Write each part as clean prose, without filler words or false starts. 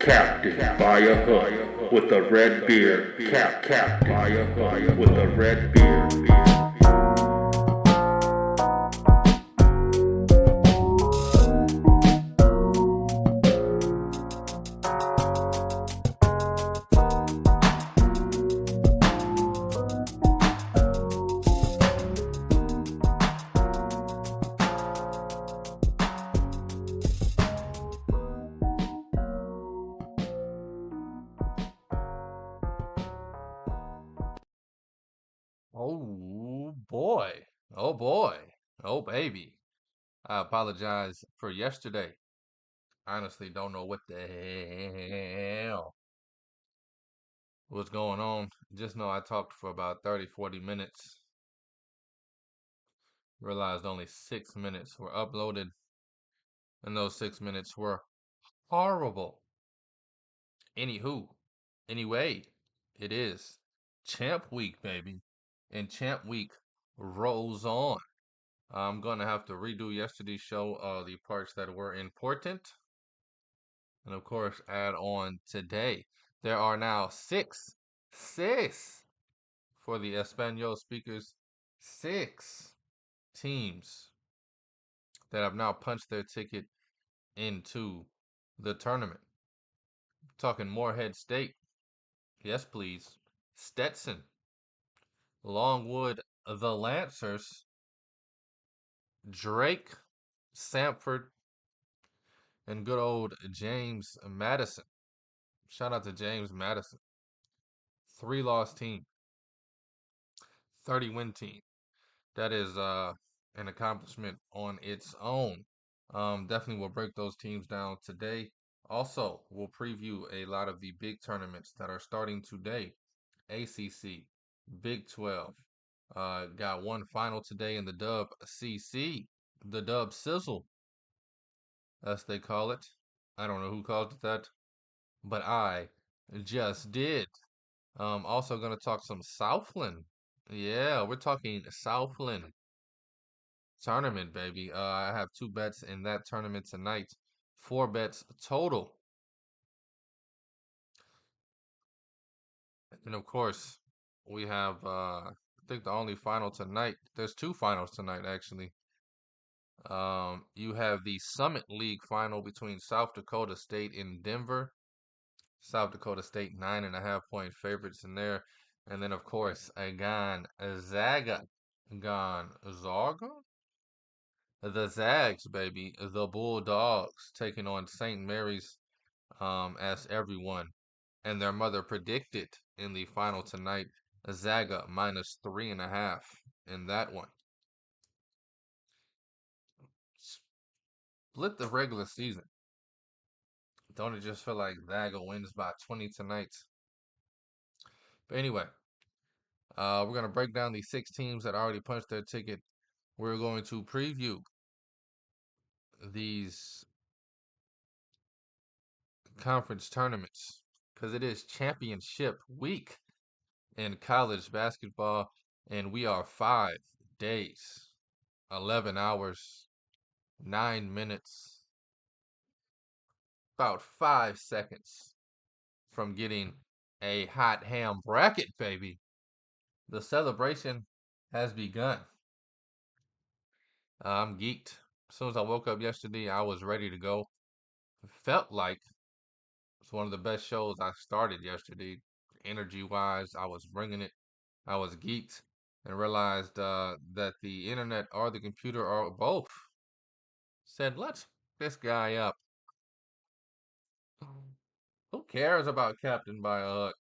Captain by a hook with a red beard. Captain by a hook with a red beard. Oh boy. Oh boy. Oh baby. I apologize for yesterday. Honestly, don't know what the hell was going on. Just know I talked for about 30, 40 minutes. Realized only 6 minutes were uploaded, and those 6 minutes were horrible. Anywho, anyway, it is Champ Week, baby. And Champ Week rolls on. I'm gonna have to redo yesterday's show, the parts that were important, and of course add on today. There are now six for the Espanol speakers, six teams that have now punched their ticket into the tournament. Talking Morehead State, yes please. Stetson, Longwood, the Lancers, Drake, Samford, and good old James Madison. Shout out to James Madison. 3 loss team, 30 win team. That is an accomplishment on its own. Definitely will break those teams down today. Also, we'll preview a lot of the big tournaments that are starting today. ACC, Big 12. Got one final today in the Dub CC, the Dub Sizzle, as they call it. I don't know who called it that, but I just did. Also gonna talk some Southland. Yeah, we're talking Southland tournament, baby. I have 2 bets in that tournament tonight. 4 bets total. And of course, we have I think the only final tonight. There's 2 finals tonight, actually. You have the Summit League final between South Dakota State and Denver. South Dakota State 9.5 point favorites in there. And then of course a Gonzaga. Gonzaga? The Zags, baby. The Bulldogs taking on St. Mary's, as everyone and their mother predicted in the final tonight. Zaga -3.5 in that one. Split the regular season. Don't it just feel like Zaga wins by 20 tonight? But anyway, we're going to break down the 6 teams that already punched their ticket. We're going to preview these conference tournaments because it is championship week in college basketball, and we are 5 days, 11 hours, 9 minutes, about 5 seconds from getting a hot ham bracket, baby. The celebration has begun. I'm geeked. As soon as I woke up yesterday, I was ready to go. Felt like it's one of the best shows I started yesterday. Energy wise, I was bringing it. I was geeked and realized that the internet or the computer or both said, let's this guy up. Who cares about Captain by a Hook?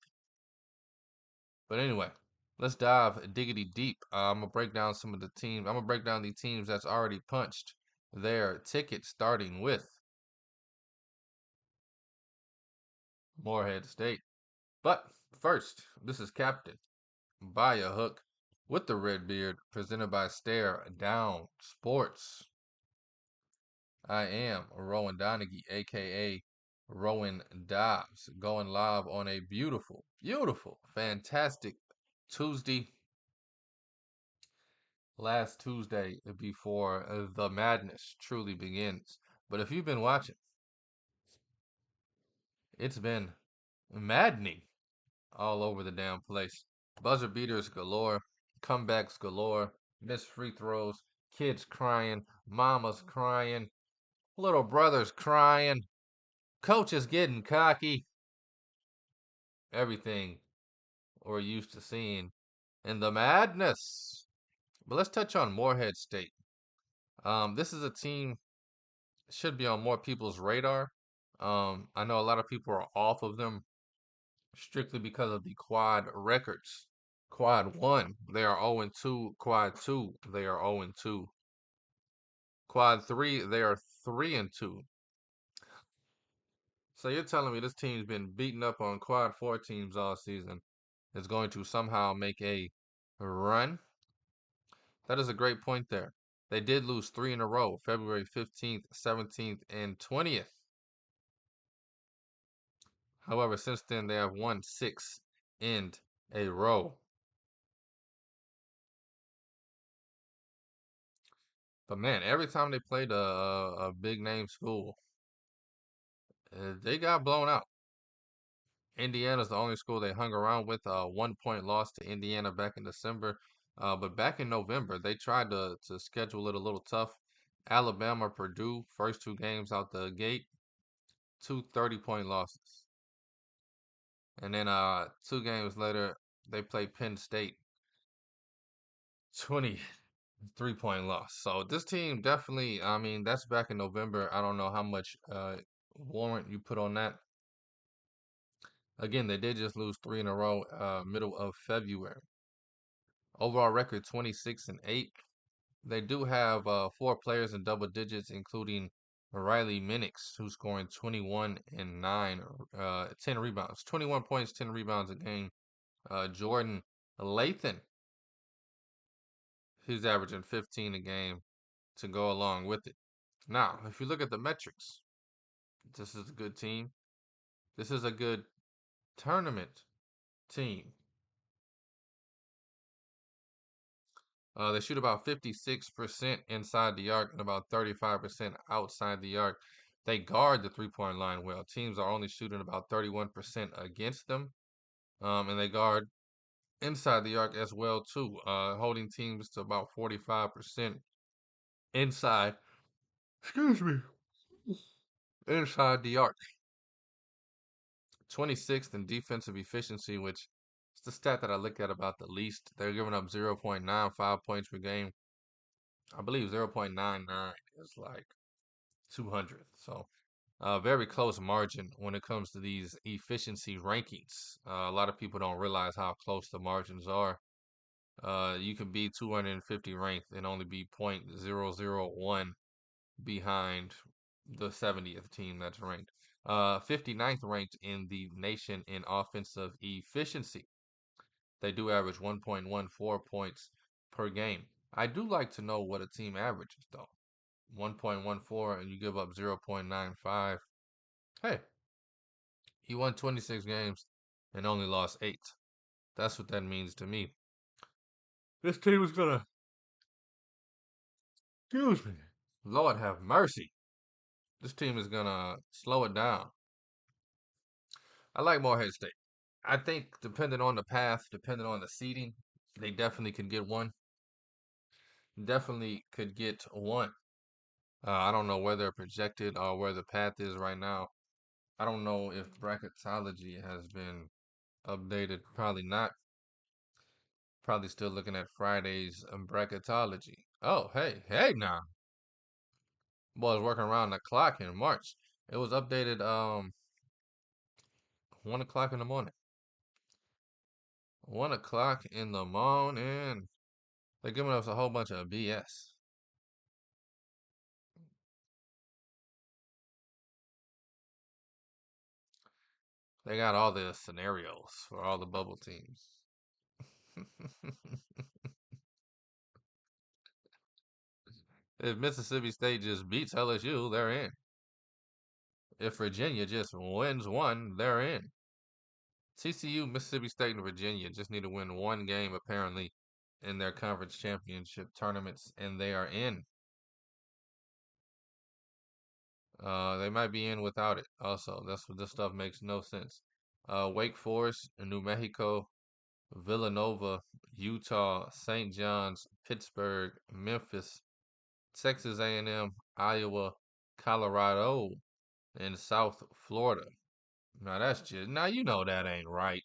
But anyway, let's dive diggity deep. I'm gonna break down some of the teams. I'm gonna break down the teams that's already punched their ticket, starting with Morehead State. But first, this is Captain by a Hook with the red beard, presented by Stare Down Sports. I am Rowan Donaghy, aka Rowan Dobbs, going live on a beautiful, beautiful, fantastic Tuesday, last Tuesday before the madness truly begins. But if you've been watching, It's been maddening all over the damn place. Buzzer beaters galore, comebacks galore, missed free throws, kids crying, mamas crying, little brothers crying, coaches getting cocky. Everything we're used to seeing in the madness. But let's touch on Morehead State. This is a team should be on more people's radar. I know a lot of people are off of them strictly because of the quad records. Quad 1, they are 0-2. Quad 2, they are 0-2. Quad 3, they are 3-2. So you're telling me this team's been beaten up on Quad 4 teams all season is going to somehow make a run? That is a great point there. They did lose 3 in a row, February 15th, 17th, and 20th. However, since then, they have won 6 in a row. But man, every time they played a big name school, they got blown out. Indiana's the only school they hung around with. A 1 point loss to Indiana back in December. But back in November, they tried to schedule it a little tough. Alabama, Purdue, first 2 games out the gate, two 30-point losses. And then 2 games later, they play Penn State, 23-point loss. So this team definitely, I mean, that's back in November. I don't know how much warrant you put on that. Again, they did just lose 3 in a row, middle of February. Overall record 26-8. They do have 4 players in double digits, including Riley Minix, who's scoring 21 and 9, 10 rebounds, 21 points, 10 rebounds a game. Jordan Lathan, he's averaging 15 a game to go along with it. Now, if you look at the metrics, this is a good team. This is a good tournament team. They shoot about 56% inside the arc and about 35% outside the arc. They guard the 3-point line well. Teams are only shooting about 31% against them. And they guard inside the arc as well, too, holding teams to about 45% inside, excuse me, inside the arc. 26th in defensive efficiency, which is the stat that I look at about the least. They're giving up 0.95 points per game. I believe 0.99 is like 200th. So, very close margin when it comes to these efficiency rankings. A lot of people don't realize how close the margins are. You could be 250 ranked and only be 0.001 behind the 70th team that's ranked. 59th ranked in the nation in offensive efficiency. They do average 1.14 points per game. I do like to know what a team averages, though. 1.14 and you give up 0.95. Hey, you won 26 games and only lost 8. That's what that means to me. This team is gonna, excuse me, Lord have mercy. This team is gonna slow it down. I like Morehead State. I think depending on the path, depending on the seeding, they definitely could get one. Definitely could get one. I don't know where they're projected or where the path is right now. I don't know if bracketology has been updated. Probably not. Probably still looking at Friday's bracketology. Oh, hey now. Boys working around the clock in March. It was updated 1 o'clock in the morning. 1 o'clock in the morning. They're giving us a whole bunch of BS. They got all the scenarios for all the bubble teams. If Mississippi State just beats LSU, they're in. If Virginia just wins one, they're in. TCU, Mississippi State, and Virginia just need to win one game, apparently, in their conference championship tournaments, and they are in. They might be in without it. Also, that's what this stuff makes no sense. Wake Forest, New Mexico, Villanova, Utah, St. John's, Pittsburgh, Memphis, Texas A&M, Iowa, Colorado, and South Florida. Now that's just now you know that ain't right.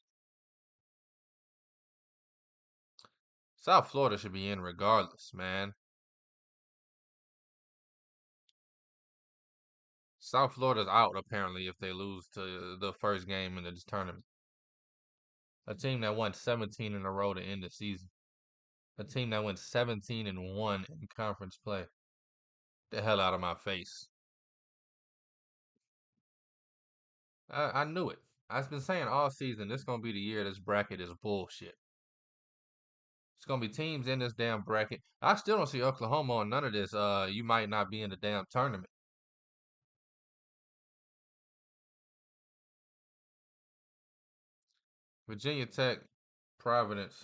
South Florida should be in regardless, man. South Florida's out apparently if they lose to the first game in this tournament. A team that won 17 in a row to end the season. A team that went 17-1 in conference play. The hell out of my face. I knew it. I've been saying all season this gonna be the year this bracket is bullshit. It's gonna be teams in this damn bracket. I still don't see Oklahoma on none of this. You might not be in the damn tournament. Virginia Tech, Providence,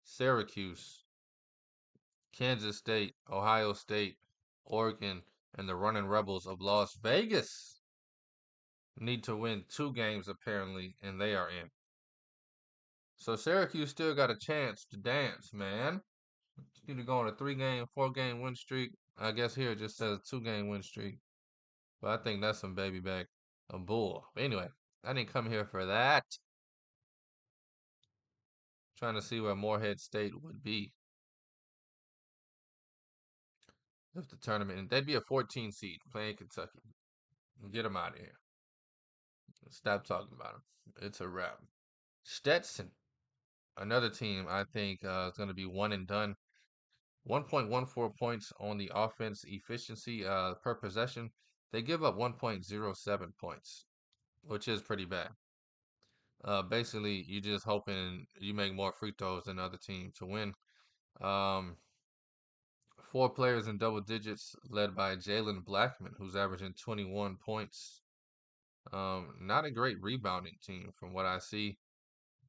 Syracuse, Kansas State, Ohio State, Oregon, and the running Rebels of Las Vegas need to win 2 games apparently, and they are in. So Syracuse still got a chance to dance, man. You need to go on a 3-game, 4-game win streak. I guess here it just says 2-game win streak. But I think that's some baby back a bull. But anyway, I didn't come here for that. Trying to see where Morehead State would be if the tournament. And they'd be a 14 seed playing Kentucky. Get them out of here. Stop talking about them. It's a wrap. Stetson, another team I think is going to be one and done. 1.14 points on the offense efficiency per possession. They give up 1.07 points, which is pretty bad. Basically, you just hoping you make more free throws than the other team to win. 4 players in double digits, led by Jalen Blackman, who's averaging 21 points. Not a great rebounding team from what I see.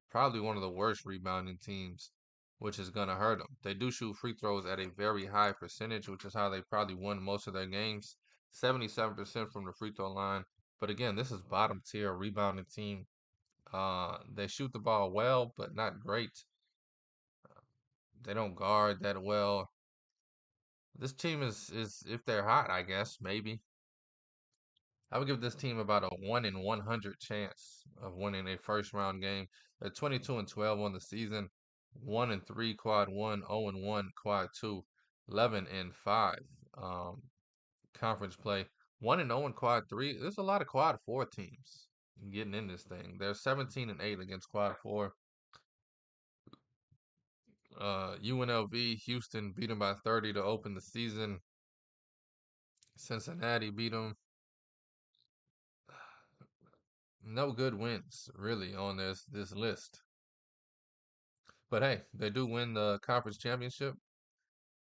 Probably one of the worst rebounding teams, which is going to hurt them. They do shoot free throws at a very high percentage, which is how they probably won most of their games. 77% from the free throw line. But again, this is bottom tier rebounding team. They shoot the ball well, but not great. They don't guard that well. This team is if they're hot, I guess maybe. I would give this team about a 1 in 100 chance of winning a first round game. They're 22-12 on the season, 1-3 quad one, 0-1 quad two, 11-5 conference play, 1-0 in quad three. There's a lot of quad four teams getting in this thing. They're 17-8 against quad four. UNLV, Houston beat them by 30 to open the season. Cincinnati beat them. No good wins really on this list. But hey, they do win the conference championship,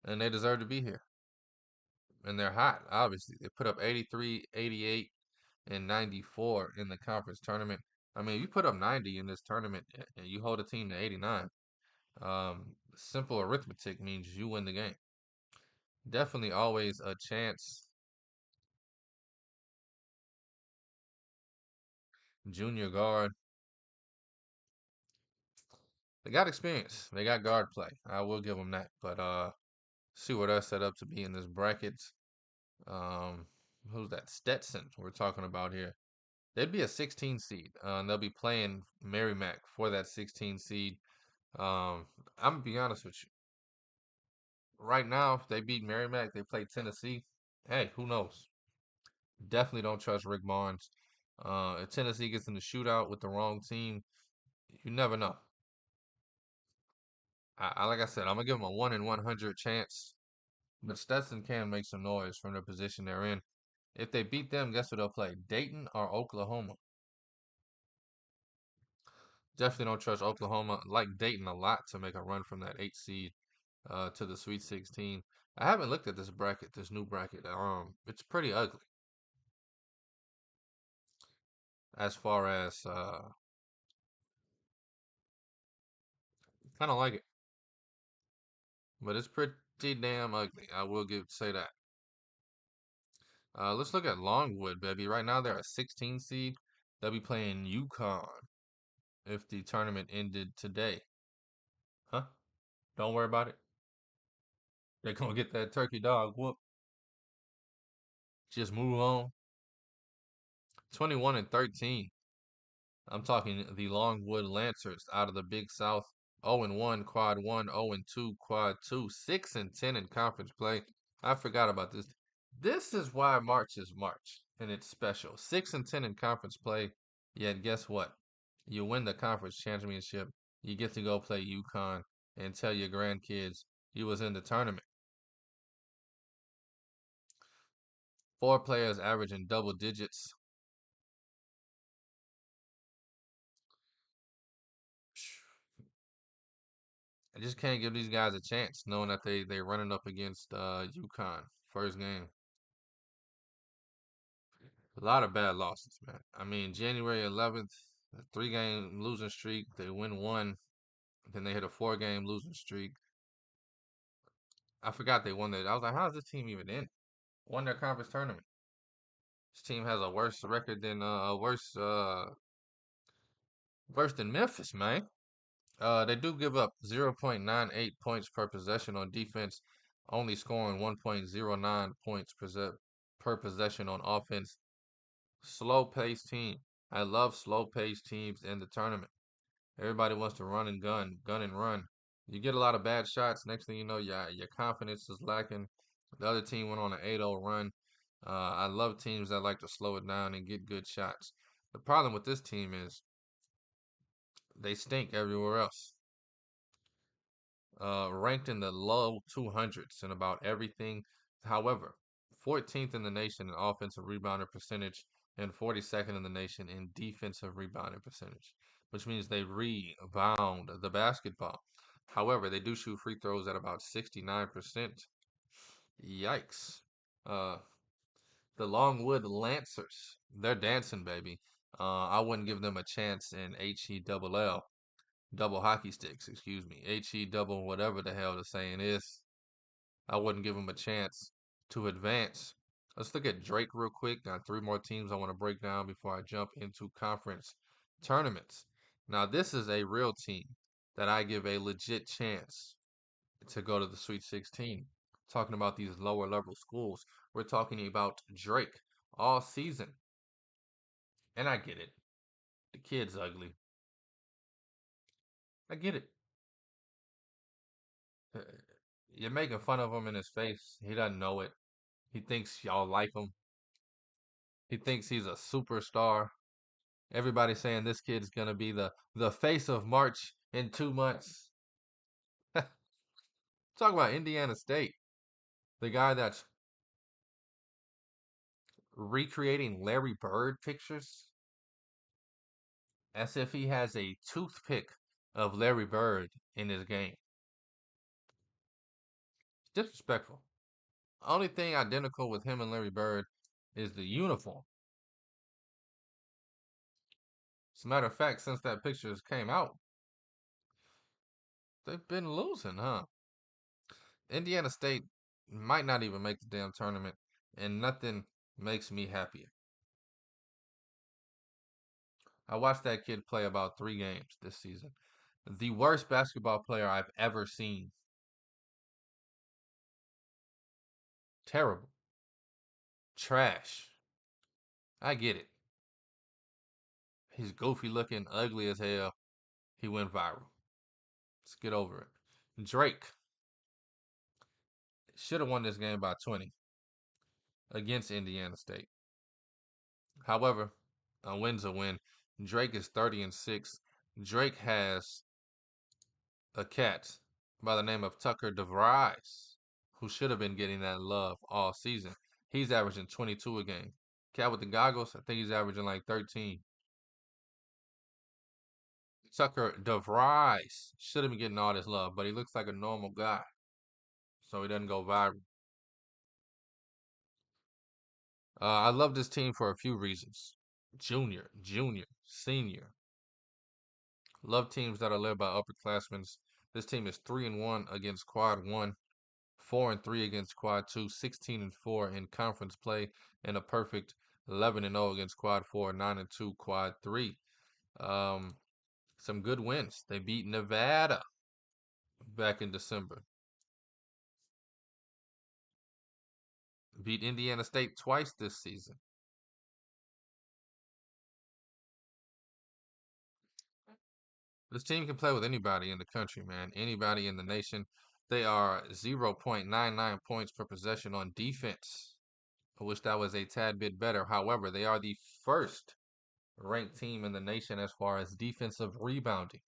and they deserve to be here. And they're hot, obviously. They put up 83, 88, and 94 in the conference tournament. I mean, you put up 90 in this tournament and you hold a team to 89. Simple arithmetic means you win the game. Definitely always a chance. Junior guard. They got experience. They got guard play. I will give them that. But see what they're set up to be in this bracket. Um, who's that? Stetson. We're talking about here. They'd be a 16 seed. And they'll be playing Merrimack for that 16 seed. I'm gonna be honest with you. Right now, if they beat Merrimack, they play Tennessee. Hey, who knows? Definitely don't trust Rick Barnes. If Tennessee gets in the shootout with the wrong team, you never know. Like I said, I'm gonna give them a 1 in 100 chance. But Stetson can make some noise from the position they're in. If they beat them, guess what they'll play? Dayton or Oklahoma? Definitely don't trust Oklahoma. Like Dayton a lot to make a run from that 8 seed to the Sweet 16. I haven't looked at this bracket, this new bracket. It's pretty ugly as far as kind of like it, but it's damn ugly. I will say that. Let's look at Longwood, baby. Right now they're a 16 seed. They'll be playing UConn if the tournament ended today. Huh? Don't worry about it. They're gonna get that turkey dog whoop. Just move on. 21-13. I'm talking the Longwood Lancers out of the Big South. 0-1 quad 1, 0-2 quad 2, 6-10 in conference play. I forgot about this. This is why March is March, and it's special. 6-10 in conference play. Yet guess what? You win the conference championship. You get to go play UConn and tell your grandkids you was in the tournament. 4 players averaging double digits. I just can't give these guys a chance, knowing that they're running up against UConn first game. A lot of bad losses, man. I mean, January 11th, a 3-game losing streak. They win one, then they hit a 4-game losing streak. I forgot they won that. I was like, how is this team even in? Won their conference tournament. This team has a worse record than worse than Memphis, man. They do give up 0.98 points per possession on defense, only scoring 1.09 points per possession on offense. Slow-paced team. I love slow-paced teams in the tournament. Everybody wants to run and gun and run. You get a lot of bad shots. Next thing you know, your confidence is lacking. The other team went on an 8-0 run. I love teams that like to slow it down and get good shots. The problem with this team is they stink everywhere else. Ranked in the low 200s in about everything. However, 14th in the nation in offensive rebounding percentage and 42nd in the nation in defensive rebounding percentage, which means they rebound the basketball. However, they do shoot free throws at about 69%. Yikes. Uh, the Longwood Lancers, they're dancing, baby. I wouldn't give them a chance in HE double hockey sticks, excuse me. HE double whatever the hell the saying is. I wouldn't give them a chance to advance. Let's look at Drake real quick. Got 3 more teams I want to break down before I jump into conference tournaments. Now, this is a real team that I give a legit chance to go to the Sweet 16. Talking about these lower level schools, we're talking about Drake all season. And I get it. The kid's ugly. I get it. Uh, You're making fun of him in his face. He doesn't know it. He thinks y'all like him. He thinks he's a superstar. Everybody's saying this kid's gonna be the face of March in 2 months. Talk about Indiana State, the guy that's recreating Larry Bird pictures as if he has a toothpick of Larry Bird in his game. It's disrespectful. Only thing identical with him and Larry Bird is the uniform. As a matter of fact, since that picture came out, they've been losing, huh? Indiana State might not even make the damn tournament, and nothing makes me happier. I watched that kid play about 3 games this season. The worst basketball player I've ever seen. Terrible. Trash. I get it. He's goofy looking, ugly as hell. He went viral. Let's get over it. Drake should have won this game by 20 against Indiana State. However, a win's a win. Drake is 30-6. Drake has a cat by the name of Tucker DeVries, who should have been getting that love all season. He's averaging 22 a game. Cat with the goggles, I think he's averaging like 13. Tucker DeVries should have been getting all this love, but he looks like a normal guy, so he doesn't go viral. I love this team for a few reasons. Junior, senior. Love teams that are led by upperclassmen. This team is 3-1 against quad 1, 4-3 against quad 2, 16-4 in conference play, and a perfect 11-0 against quad 4, 9-2 quad 3. Some good wins. They beat Nevada back in December. Beat Indiana State twice this season. This team can play with anybody in the country, man. Anybody in the nation. They are 0.99 points per possession on defense. I wish that was a tad bit better. However, they are the first ranked team in the nation as far as defensive rebounding.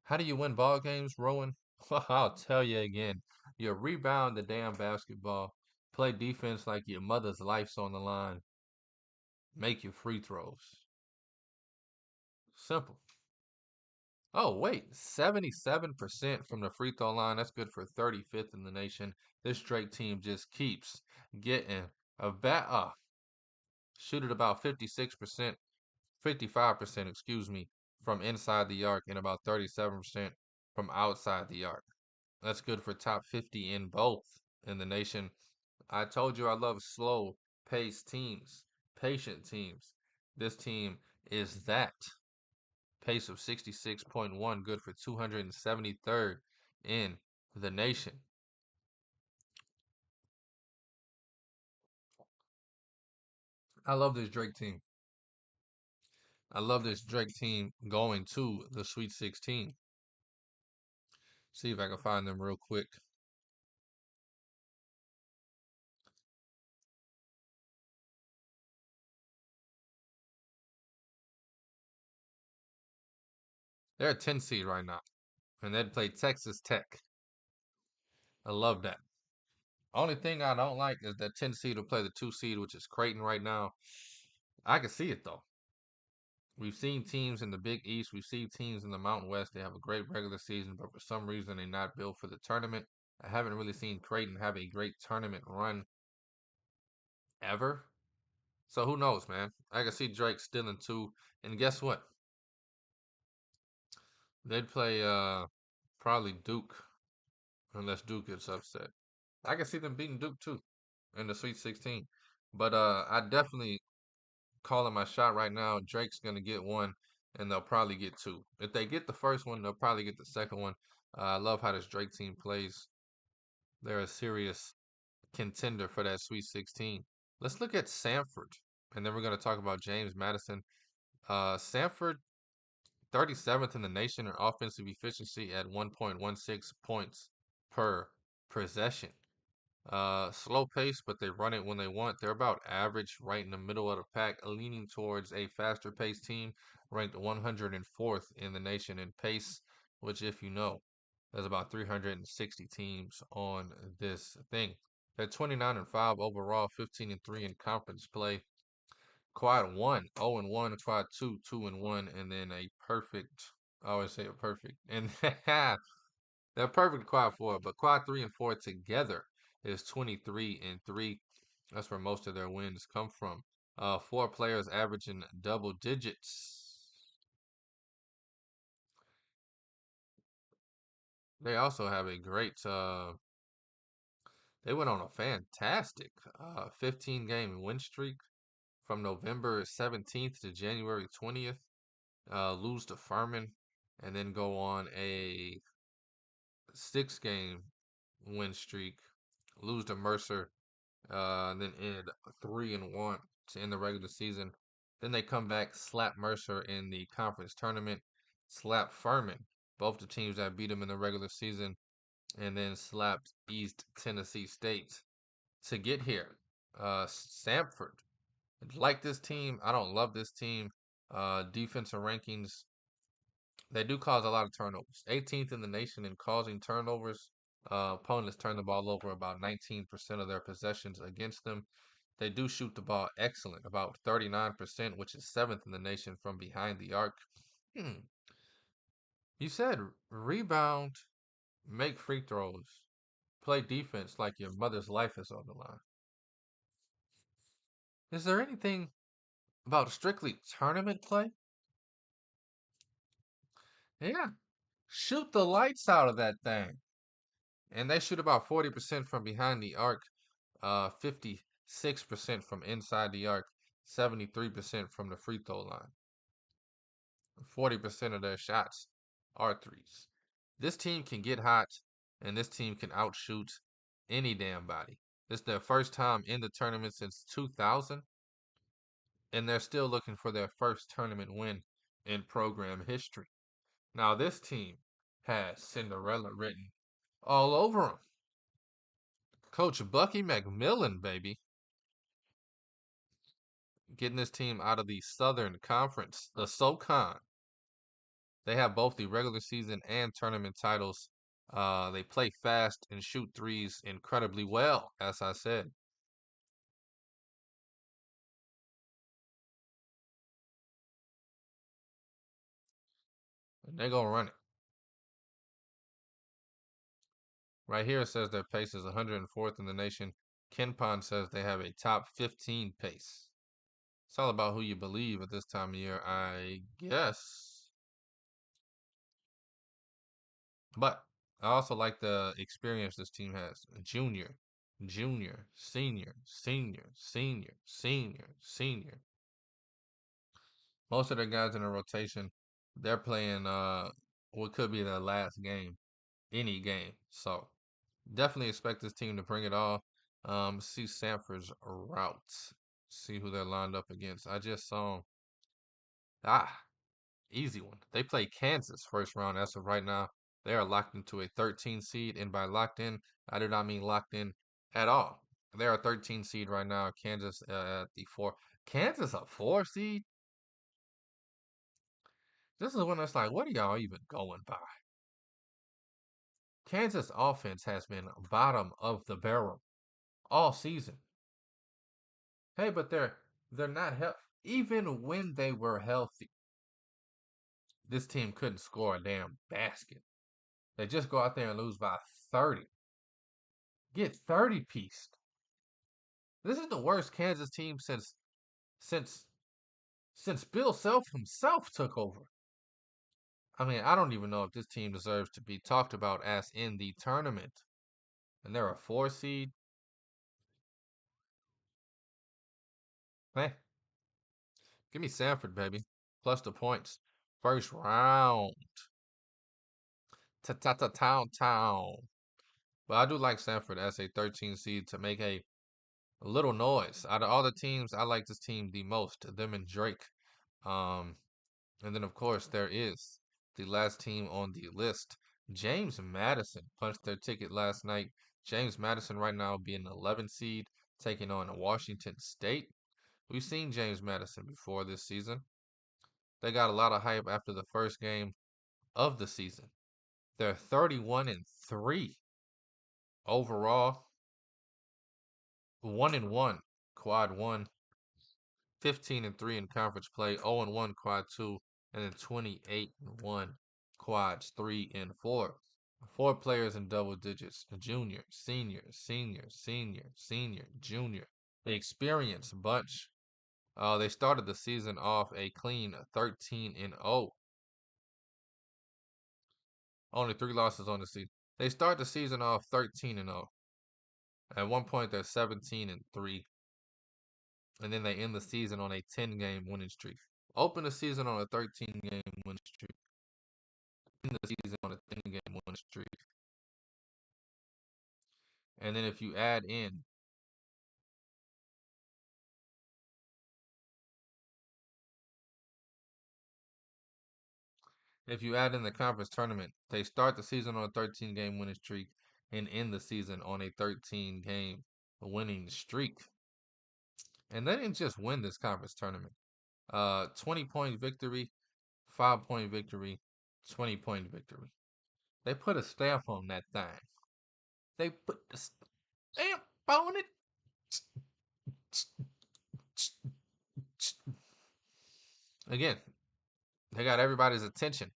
How do you win ball games, Rowan? Well, I'll tell you again. You rebound the damn basketball, play defense like your mother's life's on the line, make your free throws. Simple. Oh, wait, 77% from the free throw line. That's good for 35th in the nation. This Drake team just keeps getting a shoot it about 56%, 55%, excuse me, from inside the arc and about 37% from outside the arc. That's good for top 50 in both in the nation. I told you I love slow paced teams, patient teams. This team is that. Pace of 66.1, good for 273rd in the nation. I love this Drake team. I love this Drake team going to the Sweet 16. See if I can find them real quick. They're a 10 seed right now, and they'd play Texas Tech. I love that. Only thing I don't like is that 10 seed will play the 2 seed, which is Creighton right now. I can see it though. We've seen teams in the Big East, we've seen teams in the Mountain West. They have a great regular season, but for some reason they're not built for the tournament. I haven't really seen Creighton have a great tournament run ever. So who knows, man? I can see Drake still in 2. And guess what? They'd play probably Duke unless Duke gets upset. I can see them beating Duke too in the Sweet 16. But I definitely calling my shot right now. Drake's gonna get 1, and they'll probably get 2. If they get the first one, they'll probably get the second one. I love how this Drake team plays. They're a serious contender for that Sweet 16. Let's look at Samford, and then we're gonna talk about James Madison. Samford, 37th in the nation in offensive efficiency at 1.16 points per possession. Slow pace, but they run it when they want. They're about average, right in the middle of the pack, leaning towards a faster paced team, ranked 104th in the nation in pace, which, if you know, there's about 360 teams on this thing. They're 29-5 overall, 15-3 in conference play. Quad 1, 0-1, quad 2, 2-1, and then a perfect, I always say a perfect. And they're perfect quad 4, but quad 3 and 4 together is 23-3. That's where most of their wins come from. 4 players averaging double digits. They also have a great, they went on a fantastic 15 game win streak from November 17th to January 20th. Lose to Furman, and then go on a 6 game win streak, lose to Mercer, and then end 3-1 to end the regular season. Then they come back, slap Mercer in the conference tournament, slap Furman, both the teams that beat them in the regular season, and then slapped East Tennessee State to get here. Samford, like this team, I don't love this team. Defensive rankings, they do cause a lot of turnovers. 18th in the nation in causing turnovers. Opponents turn the ball over about 19% of their possessions against them. They do shoot the ball excellent, about 39%, which is 7th in the nation from behind the arc. Hmm. You said rebound, make free throws, play defense like your mother's life is on the line. Is there anything about strictly tournament play? Yeah. Shoot the lights out of that thing. And they shoot about 40% from behind the arc, 56% from inside the arc, 73% from the free throw line. 40% of their shots are threes. This team can get hot, and this team can outshoot any damn body. It's their first time in the tournament since 2000, and they're still looking for their first tournament win in program history. Now, this team has Cinderella written all over them. Coach Bucky McMillan, baby, getting this team out of the Southern Conference, the SoCon. They have both the regular season and tournament titles. They play fast and shoot threes incredibly well, as I said. And they're going to run it. Right here it says their pace is 104th in the nation. KenPom says they have a top 15 pace. It's all about who you believe at this time of year, I guess. But I also like the experience this team has. Junior, senior, senior. Most of the guys in the rotation, they're playing what could be their last game, any game. So definitely expect this team to bring it all. See Sanford's routes. See who they're lined up against. I just saw 'em. Easy one. They play Kansas first round as of right now. They are locked into a 13 seed, and by locked in, I do not mean locked in at all. They are a 13 seed right now. Kansas at the 4. Kansas a 4 seed? This is when it's like, what are y'all even going by? Kansas offense has been bottom of the barrel all season. Hey, but they're not healthy. Even when they were healthy, this team couldn't score a damn basket. They just go out there and lose by 30. Get 30 pieced. This is the worst Kansas team since since Bill Self himself took over. I mean, I don't even know if this team deserves to be talked about as in the tournament. And they're a 4 seed. Hey, give me Sanford, baby. Plus the points. First round. Ta-ta-ta-town. But I do like Sanford as a 13 seed to make a little noise. Out of all the teams, I like this team the most. Them and Drake. Um, And then, of course, there is the last team on the list. James Madison punched their ticket last night. James Madison right now being an 11 seed, taking on Washington State. We've seen James Madison before this season. They got a lot of hype after the first game of the season. They're 31-3 overall, 1-1 quad one, 15-3 in conference play, 0-1 quad two, and then 28-1 quads 3 and 4. 4 players in double digits: junior, senior, junior. The experienced bunch. They started the season off a clean 13-0. Only 3 losses on the season. They start the season off 13-0. At one point, they're 17-3. And then they end the season on a 10-game winning streak. Open the season on a 13-game winning streak. End the season on a 10-game winning streak. And then if you add in the conference tournament, they start the season on a 13-game winning streak and end the season on a 13-game winning streak. And they didn't just win this conference tournament. 20-point victory, 5-point victory, 20-point victory. They put a stamp on that thing. They put the stamp on it. Again, they got everybody's attention.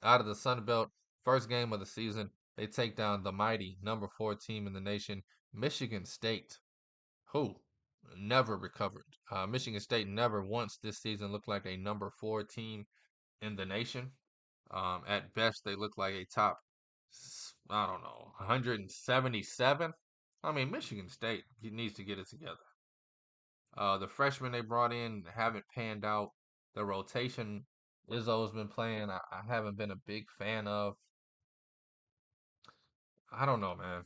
Out of the Sun Belt, first game of the season, they take down the mighty number 4 team in the nation, Michigan State, who never recovered. Michigan State never once this season looked like a number 4 team in the nation. At best, they look like a top I don't know, 177. I mean, Michigan State needs to get it together. The freshmen they brought in haven't panned out. The rotation Izzo's been playing, I haven't been a big fan of. I don't know, man.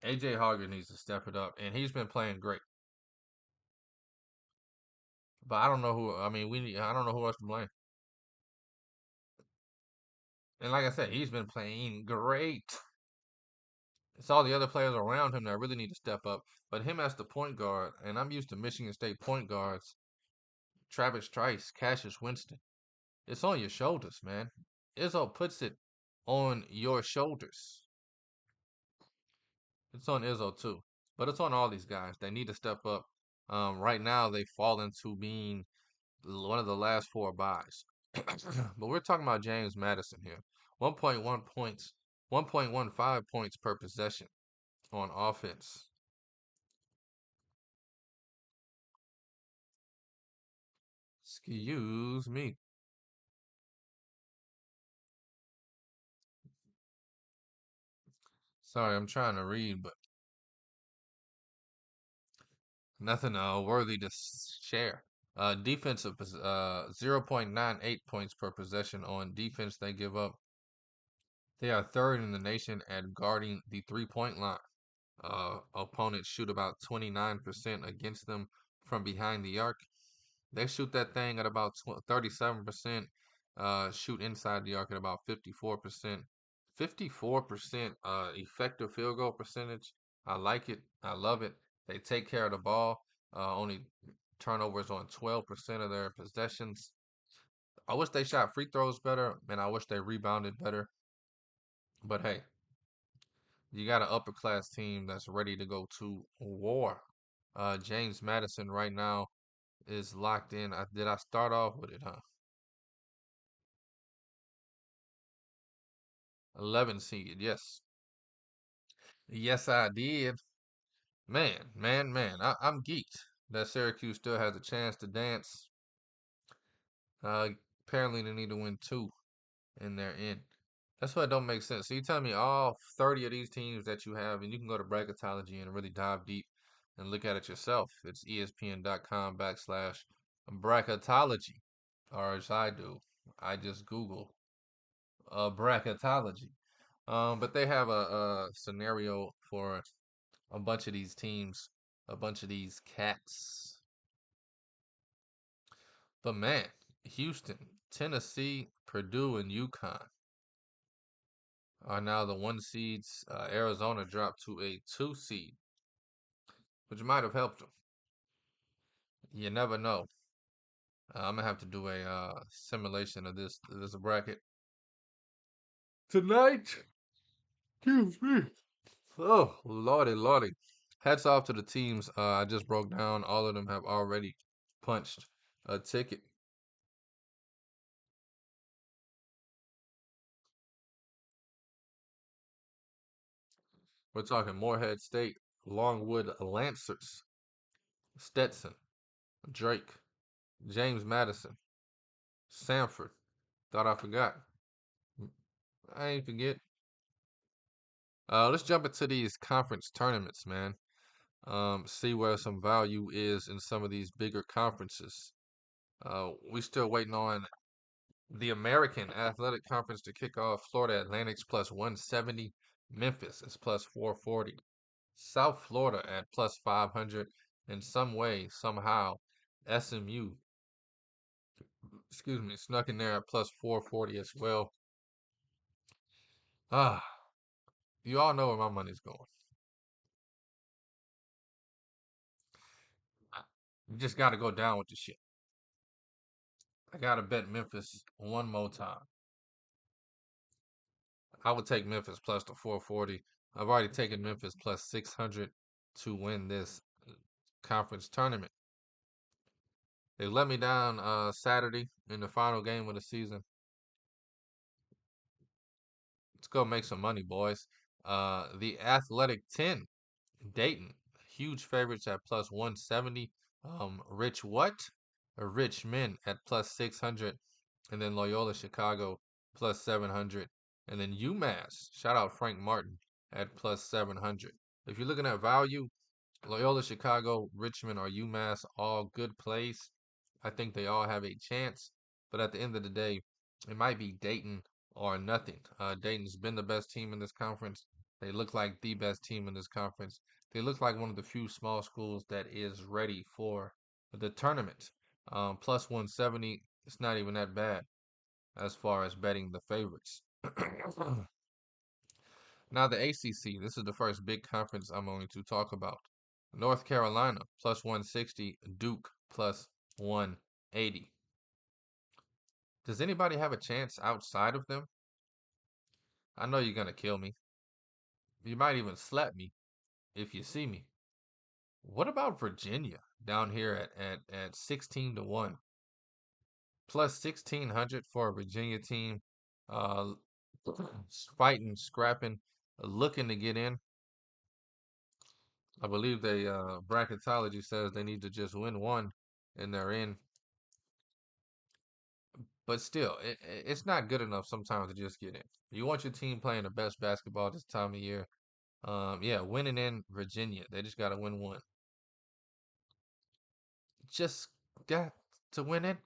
AJ Hogger needs to step it up, and he's been playing great. But I don't know who. I mean, I don't know who else to blame. And like I said, he's been playing great. It's all the other players around him that really need to step up. But him as the point guard, and I'm used to Michigan State point guards, Travis Trice, Cassius Winston. It's on your shoulders, man. Izzo puts it on your shoulders. It's on Izzo too, but it's on all these guys. They need to step up. Right now, they fall into being one of the last four buys. But we're talking about James Madison here. 1.1 points, 1.15 points per possession on offense. Excuse me. Sorry, I'm trying to read, but nothing worthy to share. Defensive 0.98 points per possession on defense they give up. They are third in the nation at guarding the 3-point line. Opponents shoot about 29% against them from behind the arc. They shoot that thing at about 37%. Shoot inside the arc at about 54%. 54% effective field goal percentage. I like it. I love it. They take care of the ball. Only turnovers on 12% of their possessions. I wish they shot free throws better, and I wish they rebounded better. But hey, you got an upper class team that's ready to go to war. James Madison right now is locked in. Did I start off with it, huh? 11 seed, yes. Yes, I did. Man. I'm geeked that Syracuse still has a chance to dance. Uh, Apparently they need to win two, and they're in. That's what don't make sense. So you tell me all 30 of these teams that you have, and you can go to bracketology and really dive deep and look at it yourself. It's ESPN.com/bracketology, or as I do, I just Google bracketology. But they have a scenario for a bunch of these teams, a bunch of these cats. But man, Houston, Tennessee, Purdue, and UConn are now the one seeds. Arizona dropped to a 2 seed, which might have helped them. You never know. I'm gonna have to do a simulation of this bracket tonight. Excuse me. Oh, lordy. Hats off to the teams I just broke down. All of them have already punched a ticket. We're talking Morehead State, Longwood Lancers, Stetson, Drake, James Madison, Sanford. Thought I forgot. I ain't forget. Let's jump into these conference tournaments, man. See where some value is in some of these bigger conferences. We still waiting on the American Athletic Conference to kick off. Florida Atlantic's plus 170. Memphis is plus 440. South Florida at plus 500. In some way, somehow, SMU, excuse me, snuck in there at plus 440 as well. Ah, you all know where my money's going. You just got to go down with the shit. I got to bet Memphis one more time. I would take Memphis plus the 440. I've already taken Memphis plus 600 to win this conference tournament. They let me down Saturday in the final game of the season. Let's go make some money, boys. The Athletic 10, Dayton, huge favorites at plus 170. Rich what? Rich Men at plus 600. And then Loyola Chicago plus 700. And then UMass, shout out Frank Martin at plus 700. If you're looking at value, Loyola Chicago, Richmond, or UMass, all good plays. I think they all have a chance. But at the end of the day, it might be Dayton or nothing. Dayton's been the best team in this conference. They look like the best team in this conference. They look like one of the few small schools that is ready for the tournament. Plus 170, it's not even that bad as far as betting the favorites. Now, the ACC, this is the first big conference I'm going to talk about. North Carolina, plus 160. Duke, plus 180. Does anybody have a chance outside of them? I know you're going to kill me. You might even slap me if you see me. What about Virginia down here at 16 to 1? Plus 1600 for a Virginia team. Uh, Fighting, scrapping, looking to get in. I believe they bracketology says they need to just win one and they're in. But still, it's not good enough sometimes to just get in. You want your team playing the best basketball this time of year. Yeah, winning in Virginia. They just got to win one. Just got to win it.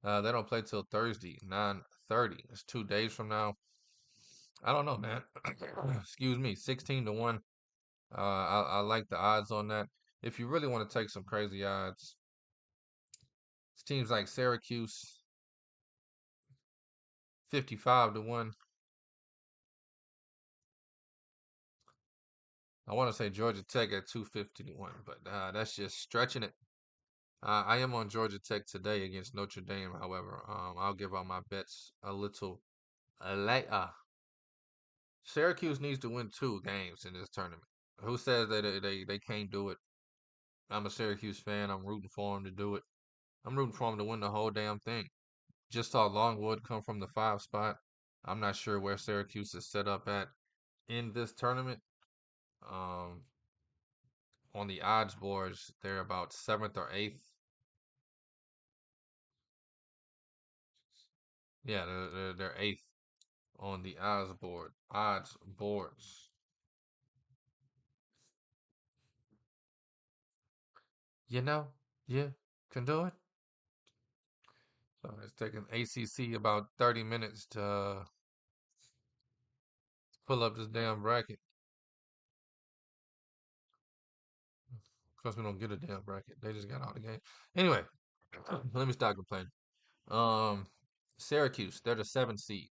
They don't play till Thursday, 9:30. It's 2 days from now. I don't know, man. Excuse me, 16 to 1. I like the odds on that. If you really want to take some crazy odds, it's teams like Syracuse, 55 to 1. I want to say Georgia Tech at 250 to 1, but that's just stretching it. I am on Georgia Tech today against Notre Dame, however. I'll give out my bets a little later. Syracuse needs to win 2 games in this tournament. Who says that they can't do it? I'm a Syracuse fan. I'm rooting for them to do it. I'm rooting for them to win the whole damn thing. Just saw Longwood come from the 5 spot. I'm not sure where Syracuse is set up at in this tournament. Um, on the odds boards, they're about 7th or 8th. Yeah, they're 8th on the odds board. Odds boards. You know, you can do it. So it's taking ACC about 30 minutes to pull up this damn bracket. Because we don't get a damn bracket. They just got all the game. Anyway, let me stop complaining. Um, Syracuse, they're the 7th seed.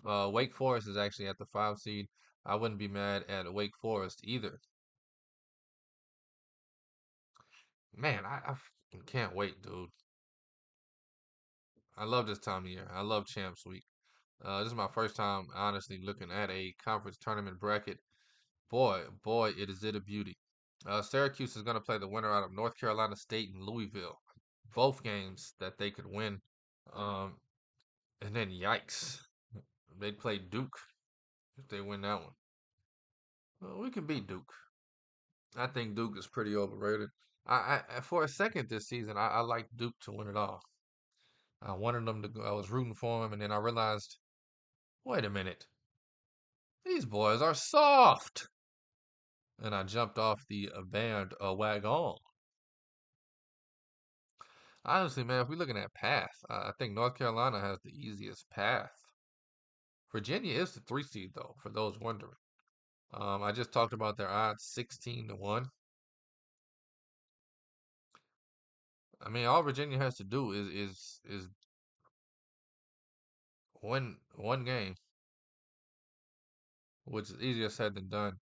Wake Forest is actually at the 5 seed. I wouldn't be mad at Wake Forest either. Man, I can't wait, dude. I love this time of year. I love Champs Week. This is my first time, honestly, looking at a conference tournament bracket. Boy, is it a beauty. Syracuse is going to play the winner out of North Carolina State and Louisville. Both games that they could win. Um, and then, yikes, they'd play Duke if they win that one. Well, we can beat Duke. I think Duke is pretty overrated. For a second this season, I liked Duke to win it all. I wanted them to go. I was rooting for them, and then I realized, wait a minute, these boys are soft. And I jumped off the band wagon. Honestly, man, if we're looking at path, I think North Carolina has the easiest path. Virginia is the 3 seed, though, for those wondering. I just talked about their odds 16 to 1. I mean, all Virginia has to do is win one game, which is easier said than done.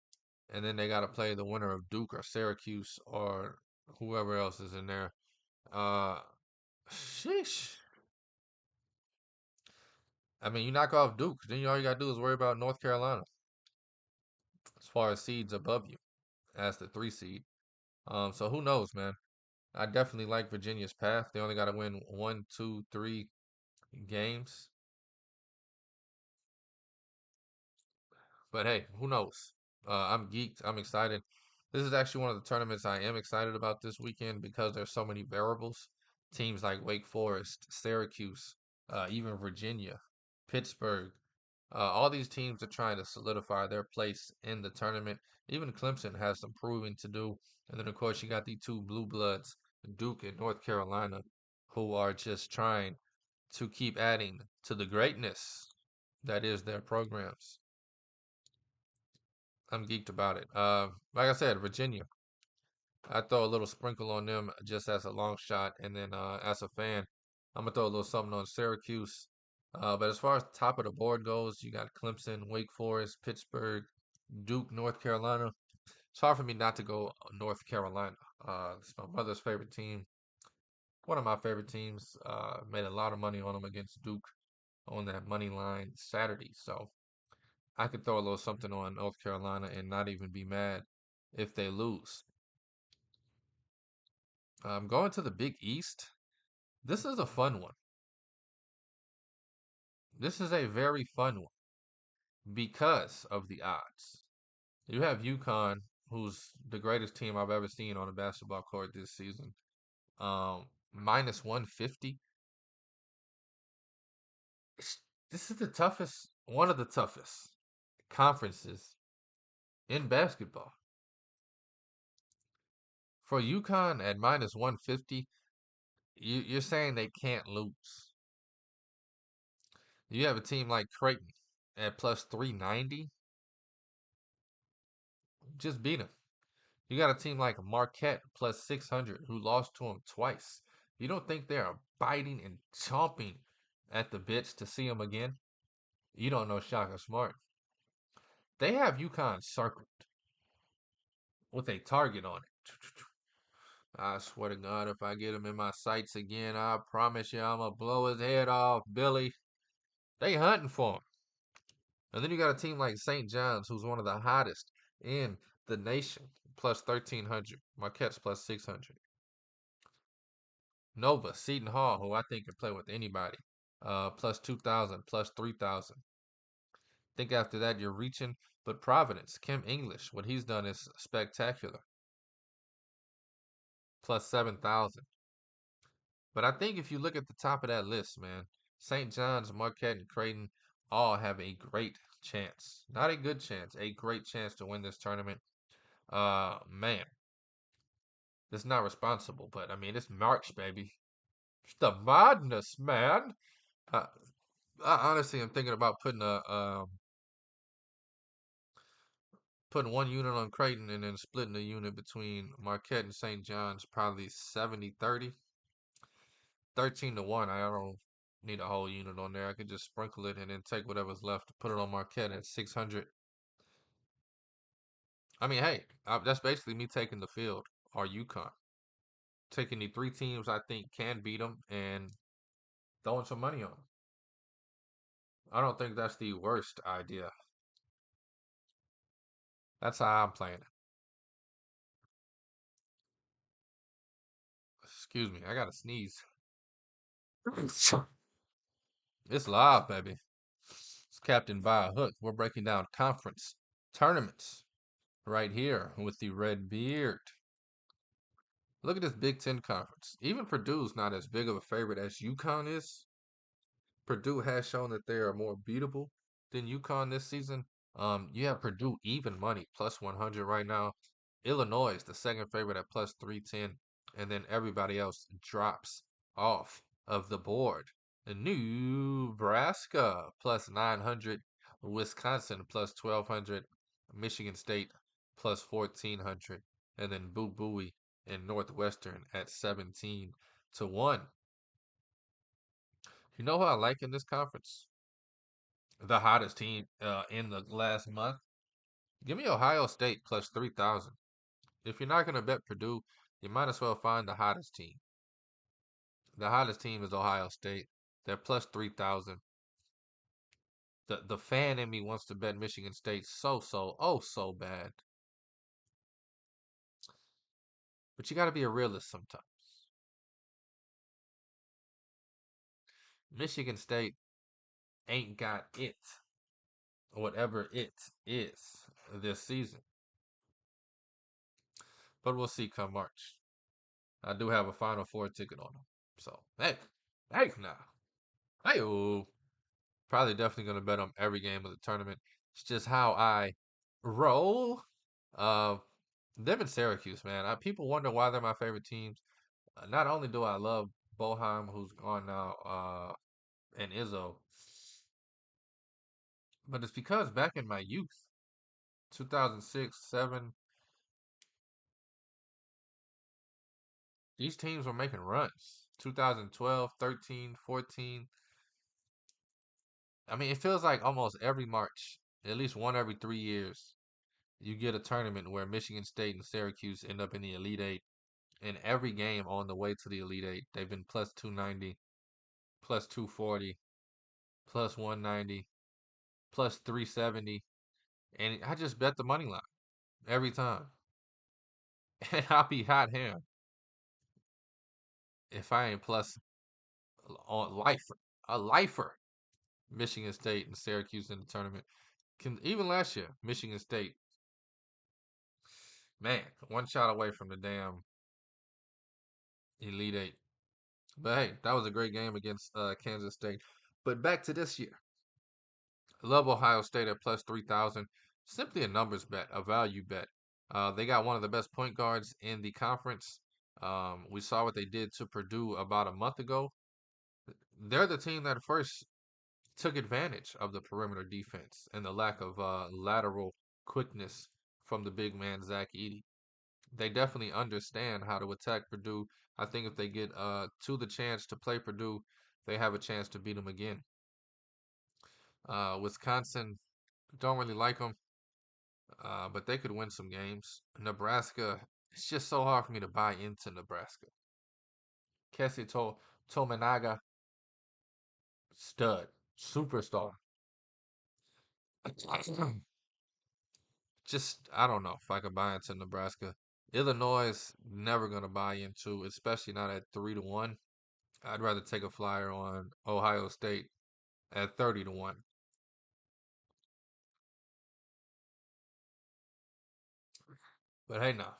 And then they got to play the winner of Duke or Syracuse or whoever else is in there. Uh, Sheesh. I mean, you knock off Duke, then all you got to do is worry about North Carolina as far as seeds above you as the 3 seed. So who knows, man? I definitely like Virginia's path. They only got to win 1, 2, 3 games. But hey, who knows? I'm geeked. I'm excited. This is actually one of the tournaments I am excited about this weekend because there's so many variables. Teams like Wake Forest, Syracuse, even Virginia, Pittsburgh. All these teams are trying to solidify their place in the tournament. Even Clemson has some proving to do. And then, of course, you got the two blue bloods, Duke and North Carolina, who are just trying to keep adding to the greatness that is their programs. I'm geeked about it. Like I said, Virginia. I throw a little sprinkle on them just as a long shot, and then as a fan, I'm gonna throw a little something on Syracuse. But as far as top of the board goes, you got Clemson, Wake Forest, Pittsburgh, Duke, North Carolina. It's hard for me not to go North Carolina. It's my mother's favorite team. One of my favorite teams. Made a lot of money on them against Duke on that money line Saturday. So I could throw a little something on North Carolina and not even be mad if they lose. Going to the Big East. This is a fun one. This is a very fun one because of the odds. You have UConn, who's the greatest team I've ever seen on a basketball court this season. Minus 150. This is the toughest, one of the toughest conferences in basketball. For UConn at minus 150, you're saying they can't lose. You have a team like Creighton at plus 390. Just beat them. You got a team like Marquette plus 600 who lost to them twice. You don't think they're biting and chomping at the bits to see them again? You don't know Shaka Smart. They have UConn circled with a target on it. I swear to God, if I get him in my sights again, I promise you I'm going to blow his head off, Billy. They hunting for him. And then you got a team like St. John's, who's one of the hottest in the nation, plus 1,300. Marquette's plus 600. Nova, Seton Hall, who I think can play with anybody, plus 2,000, plus 3,000. Think after that you're reaching. But Providence, Kim English, what he's done is spectacular. Plus 7,000. But I think if you look at the top of that list, man, St. John's, Marquette, and Creighton all have a great chance. Not a good chance, a great chance to win this tournament. Man, it's not responsible, but I mean, it's March, baby. It's the madness, man. Uh, I honestly am thinking about putting one unit on Creighton and then splitting the unit between Marquette and St. John's, probably 70-30. 13-1. I don't need a whole unit on there. I could just sprinkle it and then take whatever's left, put it on Marquette at 600. I mean, hey, that's basically me taking the field or UConn. Taking the three teams I think can beat them and throwing some money on them. I don't think that's the worst idea. That's how I'm playing it. Excuse me, I gotta sneeze. It's live, baby. It's Captain by a Hook. We're breaking down conference tournaments right here with the red beard. Look at this Big Ten conference. Even Purdue's not as big of a favorite as UConn is. Purdue has shown that they are more beatable than UConn this season. You have Purdue even money, plus 100 right now. Illinois is the second favorite at plus 310. And then everybody else drops off of the board. Nebraska plus 900. Wisconsin plus 1,200. Michigan State plus 1,400. And then Boo Booey and Northwestern at 17-1. You know who I like in this conference? The hottest team in the last month. Give me Ohio State plus 3,000. If you're not going to bet Purdue, you might as well find the hottest team. The hottest team is Ohio State. They're plus 3,000. The fan in me wants to bet Michigan State so bad. But you got to be a realist sometimes. Michigan State ain't got it, whatever it is this season. But we'll see come March. I do have a Final Four ticket on them. So, hey now. I probably definitely gonna bet on every game of the tournament. It's just how I roll. Uh, them in Syracuse, man. People wonder why they're my favorite teams. Not only do I love Boheim, who's gone now, and Izzo, but it's because back in my youth, 2006, 7, these teams were making runs. 2012, 13, 14. I mean, it feels like almost every March, at least one every 3 years, you get a tournament where Michigan State and Syracuse end up in the Elite Eight. And every game on the way to the Elite Eight, they've been plus 290, plus 240, plus 190, plus 370. And I just bet the money line every time. And I'll be hot hand if I ain't plus on lifer, a lifer. Michigan State and Syracuse in the tournament. Even last year, Michigan State, man, one shot away from the damn Elite Eight. But hey, that was a great game against Kansas State. But back to this year, I love Ohio State at plus 3,000. Simply a numbers bet, a value bet. They got one of the best point guards in the conference. We saw what they did to Purdue about a month ago. They're the team that first took advantage of the perimeter defense and the lack of lateral quickness from the big man Zach Edey. They definitely understand how to attack Purdue. I think if they get to the chance to play Purdue, they have a chance to beat them again. Wisconsin, don't really like them, but they could win some games. Nebraska, it's just so hard for me to buy into Nebraska. Kessie Tominaga, stud, superstar. Just I don't know if I could buy into Nebraska. Illinois never gonna buy into, especially not at 3-1. I'd rather take a flyer on Ohio State at 30-1. But hey, now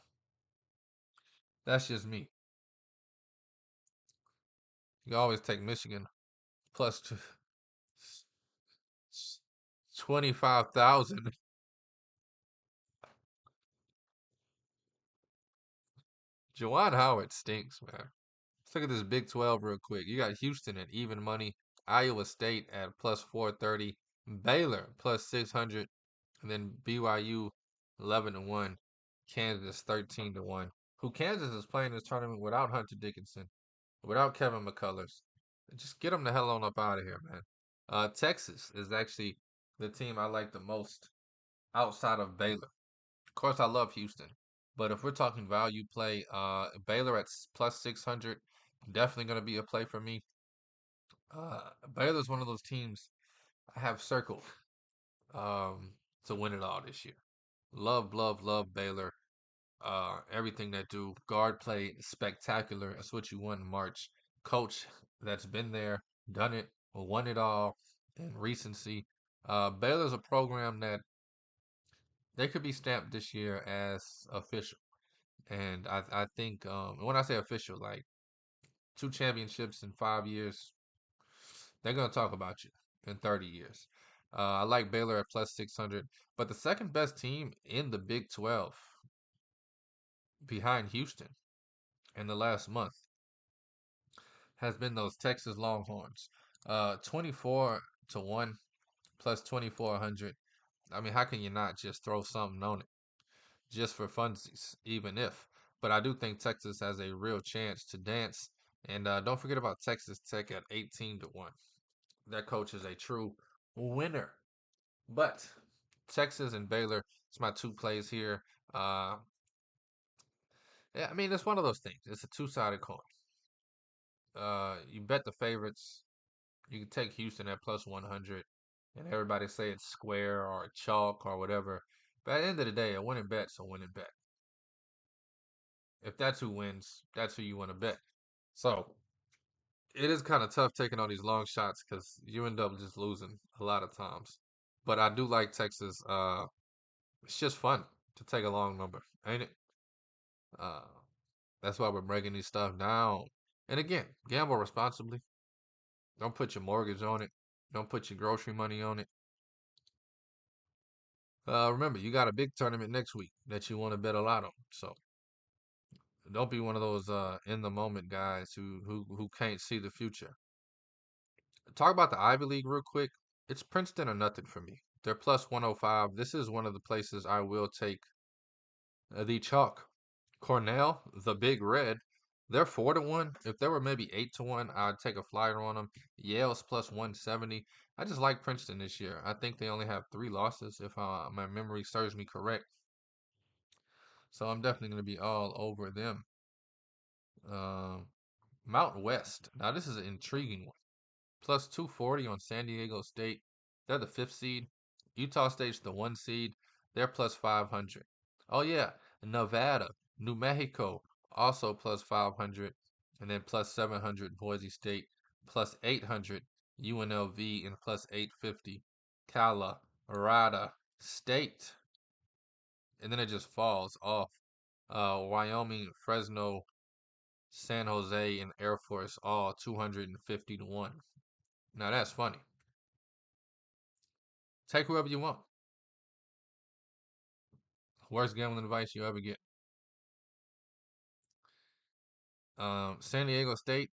that's just me. You can always take Michigan plus 25,000. Jawan Howard stinks, man. Let's look at this Big 12 real quick. You got Houston at even money, Iowa State at plus 430, Baylor plus 600, and then BYU 11-1, Kansas 13-1. Who Kansas is playing this tournament without Hunter Dickinson, without Kevin McCullers. Just get them the hell on up out of here, man. Texas is actually the team I like the most outside of Baylor. Of course, I love Houston, but if we're talking value play, Baylor at plus 600, definitely going to be a play for me. Baylor's one of those teams I have circled um, to win it all this year. Love, love, love Baylor. Everything they do, guard play spectacular. That's what you want in March. Coach that's been there, done it, won it all in recency. Baylor's a program that they could be stamped this year as official. And I think when I say official, like 2 championships in 5 years, they're gonna talk about you in 30 years. I like Baylor at plus 600, but the second best team in the Big 12 behind Houston in the last month has been those Texas Longhorns. 24-1 plus 2,400. I mean, how can you not just throw something on it just for funsies, even if? But I do think Texas has a real chance to dance. And don't forget about Texas Tech at 18-1. That coach is a true winner. But Texas and Baylor, it's my two plays here. Uh, yeah, I mean, it's one of those things. It's a two-sided coin. You bet the favorites. You can take Houston at plus 100, and everybody say it's square or chalk or whatever. But at the end of the day, a winning bet's a winning bet. If that's who wins, that's who you want to bet. So it is kind of tough taking on these long shots because you end up just losing a lot of times. But I do like Texas. It's just fun to take a long number, ain't it? Uh, that's why we're breaking these stuff down. And again, gamble responsibly. Don't put your mortgage on it. Don't put your grocery money on it. Remember, you got a big tournament next week that you want to bet a lot on. So don't be one of those in the moment guys who can't see the future. Talk about the Ivy League real quick. It's Princeton or nothing for me. They're plus 105. This is one of the places I will take the chalk. Cornell, the Big Red, they're 4-1. If they were maybe 8-1, I'd take a flyer on them. Yale's plus 170. I just like Princeton this year. I think they only have 3 losses, if my memory serves me correct. So I'm definitely going to be all over them. Um, Mountain West. Now this is an intriguing one. Plus 240 on San Diego State. They're the 5th seed. Utah State's the 1 seed. They're plus 500. Oh yeah, Nevada, New Mexico, also plus 500. And then plus 700 Boise State, plus 800 UNLV, and plus 850 Colorado State. And then it just falls off. Wyoming, Fresno, San Jose, and Air Force all 250-1. Now that's funny. Take whoever you want. Worst gambling advice you ever get. San Diego State,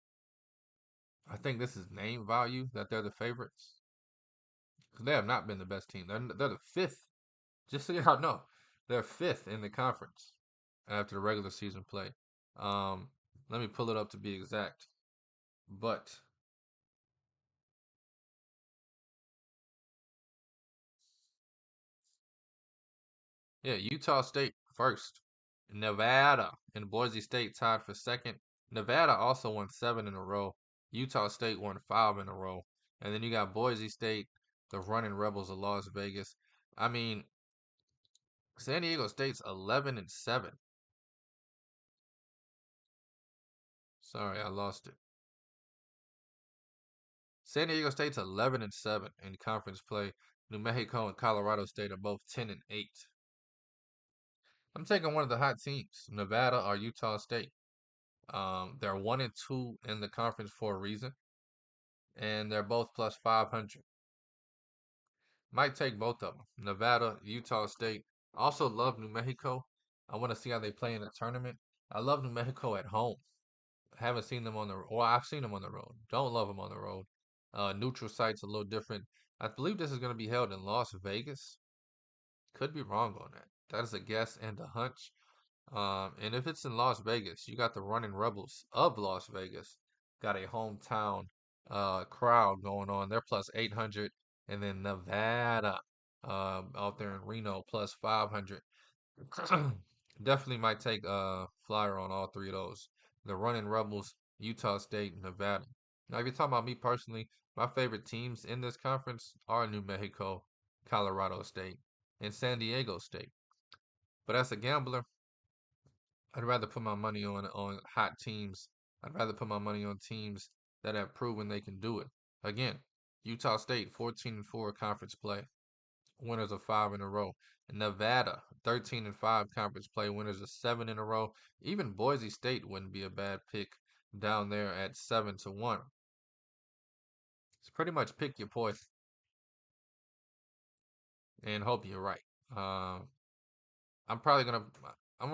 I think this is name value that they're the favorites. Because they have not been the best team. They're the 5th. Just so y'all know, they're 5th in the conference after the regular season play. Um, Let me pull it up to be exact. But yeah, Utah State first. Nevada and Boise State tied for second. Nevada also won 7 in a row. Utah State won 5 in a row. And then you got Boise State, the running Rebels of Las Vegas. I mean, San Diego State's 11-7. Sorry, I lost it. San Diego State's 11-7 in conference play. New Mexico and Colorado State are both 10-8. I'm taking one of the hot teams, Nevada or Utah State. They're 1-2 in the conference for a reason, and they're both plus 500. Might take both of them. Nevada, Utah State. Also love New Mexico. I want to see how they play in the tournament. I love New Mexico at home. Haven't seen them on the well, I've seen them on the road. Don't love them on the road. Neutral site's a little different. I believe this is going to be held in Las Vegas. Could be wrong on that. That is a guess and a hunch. And if it's in Las Vegas, you got the running Rebels of Las Vegas. Got a hometown crowd going on. They're plus 800. And then Nevada out there in Reno plus 500. Definitely might take a flyer on all three of those. The running Rebels, Utah State, and Nevada. Now, if you're talking about me personally, my favorite teams in this conference are New Mexico, Colorado State, and San Diego State. But as a gambler, I'd rather put my money on hot teams. I'd rather put my money on teams that have proven they can do it. Again, Utah State 14-4 conference play, winners of 5 in a row. Nevada 13-5 conference play, winners of 7 in a row. Even Boise State wouldn't be a bad pick down there at 7-1. It's pretty much pick your poison and hope you're right. I'm probably gonna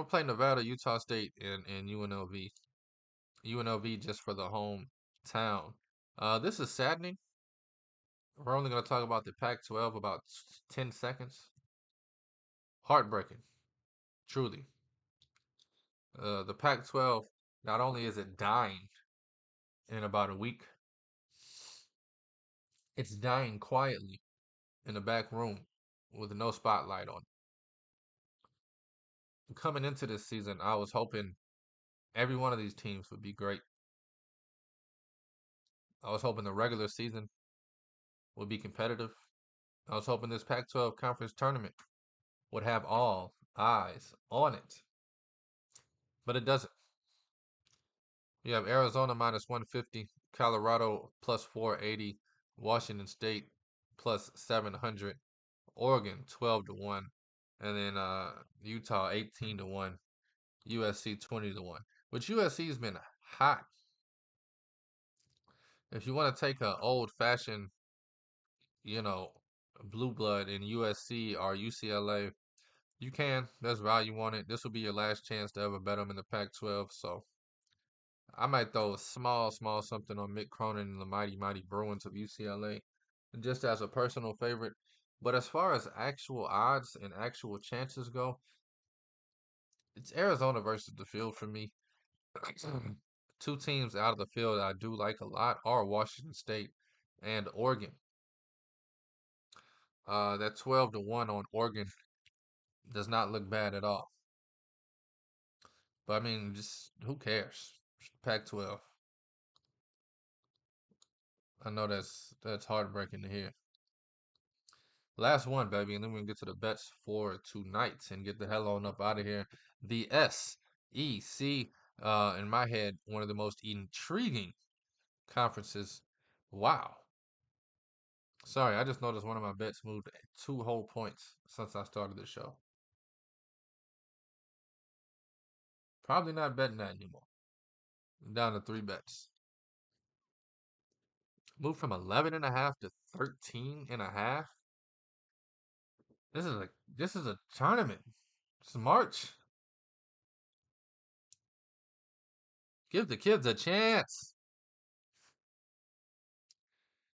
play Nevada, Utah State, and UNLV. UNLV just for the hometown. This is saddening. We're only going to talk about the Pac-12 about 10 seconds. Heartbreaking, truly. The Pac-12, not only is it dying in about a week, it's dying quietly in the back room with no spotlight on it. Coming into this season, I was hoping every one of these teams would be great. I was hoping the regular season would be competitive. I was hoping this Pac-12 conference tournament would have all eyes on it, but it doesn't. You have Arizona minus 150, Colorado plus 480, Washington State plus 700, Oregon 12-1, and then Utah 18-1, USC 20-1. Which USC's been hot. If you want to take a old fashioned, you know, blue blood in USC or UCLA, you can. There's value on it. This will be your last chance to ever bet them in the Pac-12. So I might throw a small something on Mick Cronin and the mighty Bruins of UCLA, just as a personal favorite. But as far as actual odds and actual chances go, it's Arizona versus the field for me. Two teams out of the field I do like a lot are Washington State and Oregon. That 12-1 on Oregon does not look bad at all. But I mean, just who cares? Pac-12. I know that's heartbreaking to hear. Last one, baby, and then we can get to the bets for tonight and get the hell on up out of here. The SEC, in my head, one of the most intriguing conferences. Wow. Sorry, I just noticed one of my bets moved 2 whole points since I started the show. Probably not betting that anymore. I'm down to 3 bets. Moved from 11.5 to 13.5. This is a tournament. It's March. Give the kids a chance.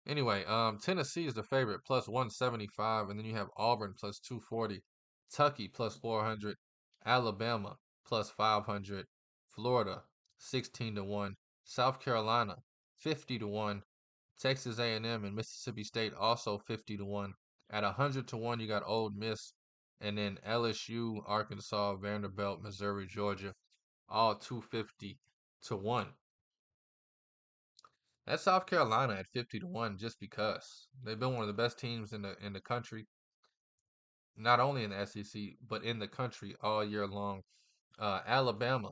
Anyway, Tennessee is the favorite plus 175, and then you have Auburn plus 240, Kentucky plus 400, Alabama plus 500, Florida 16-1, South Carolina 50-1, Texas A&M and Mississippi State also 50-1. At 100-1, you got Ole Miss, and then LSU, Arkansas, Vanderbilt, Missouri, Georgia, all 250-1. That's South Carolina at 50-1 just because they've been one of the best teams in the country, not only in the SEC but in the country all year long. Alabama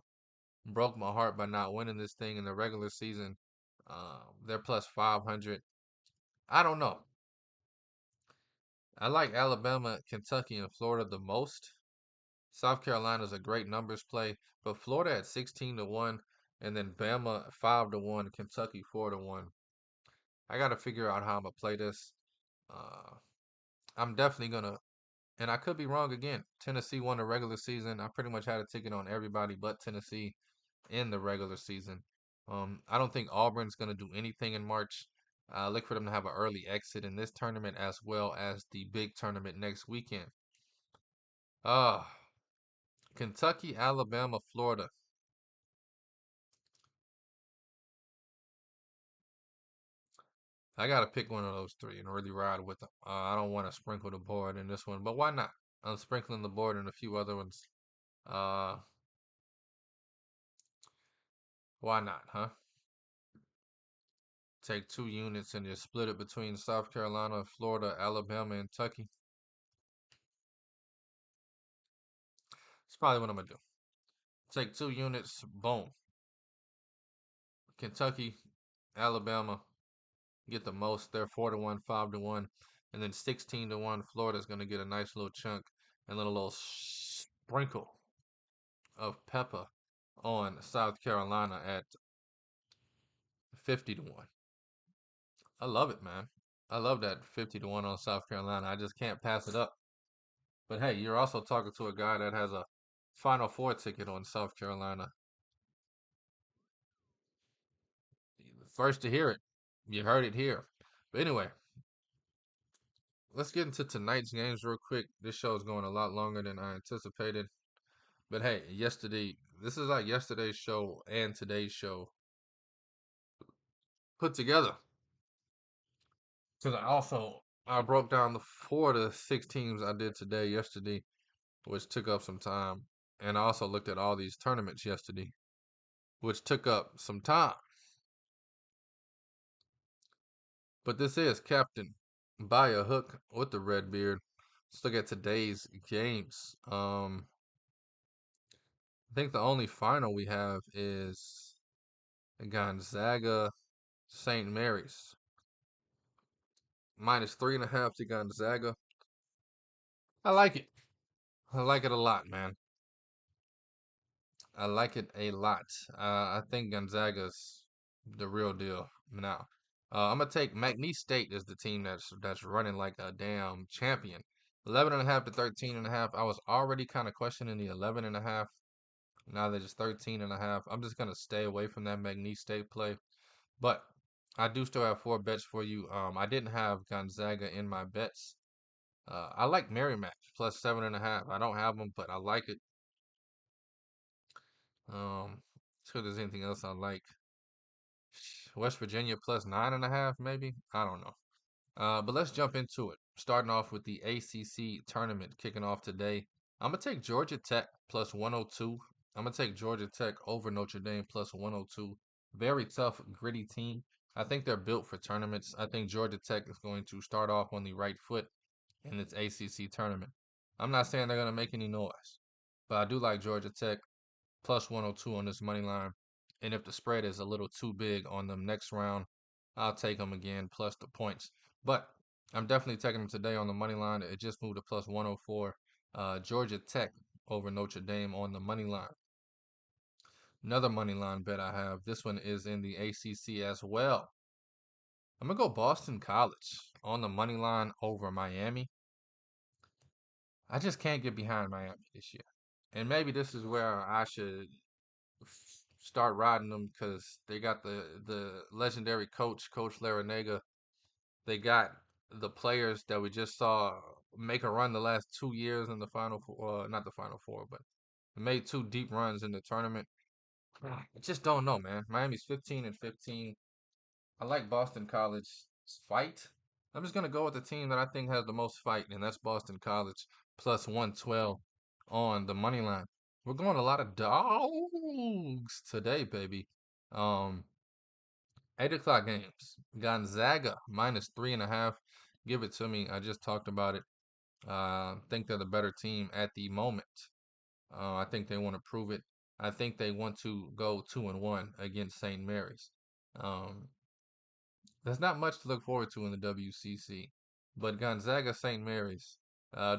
broke my heart by not winning this thing in the regular season. They're plus 500. I don't know. I like Alabama, Kentucky, and Florida the most. South Carolina's a great numbers play, but Florida at 16-1, and then Bama 5-1, Kentucky 4-1. I got to figure out how I'm gonna play this. Uh, I'm definitely gonna, and I could be wrong again. Tennessee won the regular season. I pretty much had a ticket on everybody but Tennessee in the regular season. I don't think Auburn's gonna do anything in March. Look for them to have an early exit in this tournament as well as the big tournament next weekend. Uh, Kentucky, Alabama, Florida. I gotta pick one of those three and really ride with them. I don't want to sprinkle the board in this one, but why not? I'm sprinkling the board in a few other ones. Uh, why not, huh? Take 2 units and just split it between South Carolina, Florida, Alabama, and Kentucky. That's probably what I'm gonna do. Take 2 units, boom. Kentucky, Alabama, get the most. They're 4-1, 5-1, and then 16-1. Florida's gonna get a nice little chunk and then a little sprinkle of pepper on South Carolina at 50-1. I love it, man. I love that 50-1 on South Carolina. I just can't pass it up. But hey, you're also talking to a guy that has a Final Four ticket on South Carolina. First to hear it. You heard it here. But anyway, let's get into tonight's games real quick. This show is going a lot longer than I anticipated. But hey, this is like yesterday's show and today's show put together. Because I broke down the 4 to 6 teams I did yesterday, which took up some time. And I also looked at all these tournaments yesterday, which took up some time. But this is Captain by a Hook with the red beard. Let's look at today's games. I think the only final we have is Gonzaga St. Mary's. Minus 3.5 to Gonzaga. I like it. I like it a lot, man. I like it a lot. I think Gonzaga's the real deal now. I'm gonna take McNeese State as the team that's running like a damn champion. 11.5 to 13.5. I was already kind of questioning the 11.5. Now that it's 13.5, I'm just gonna stay away from that McNeese State play. But I do still have 4 bets for you. I didn't have Gonzaga in my bets. I like Merrimack plus 7.5. I don't have them, but I like it. See if there's anything else I like. West Virginia plus 9.5, maybe. I don't know. But let's jump into it. Starting off with the ACC tournament kicking off today. I'm going to take Georgia Tech plus 102. I'm going to take Georgia Tech over Notre Dame plus 102. Very tough, gritty team. I think they're built for tournaments. I think Georgia Tech is going to start off on the right foot in its ACC tournament. I'm not saying they're going to make any noise, but I do like Georgia Tech plus 102 on this money line. And if the spread is a little too big on them next round, I'll take them again plus the points. But I'm definitely taking them today on the money line. It just moved to plus 104. Georgia Tech over Notre Dame on the money line. Another money line bet I have. This one is in the ACC as well. I'm going to go Boston College on the money line over Miami. I just can't get behind Miami this year. And maybe this is where I should start riding them because they got the legendary Coach Larinaga. They got the players that we just saw make a run the last 2 years in the Final Four, not the Final Four, but made 2 deep runs in the tournament. I just don't know, man. Miami's 15-15. I like Boston College's fight. I'm just gonna go with the team that I think has the most fight, and that's Boston College plus 112 on the money line. We're going a lot of dogs today, baby. Um, 8 o'clock games. Gonzaga minus 3.5. Give it to me. I just talked about it. Think they're the better team at the moment. I think they want to prove it. I think they want to go 2-1 against St. Mary's. Um, there's not much to look forward to in the WCC, but Gonzaga St. Mary's,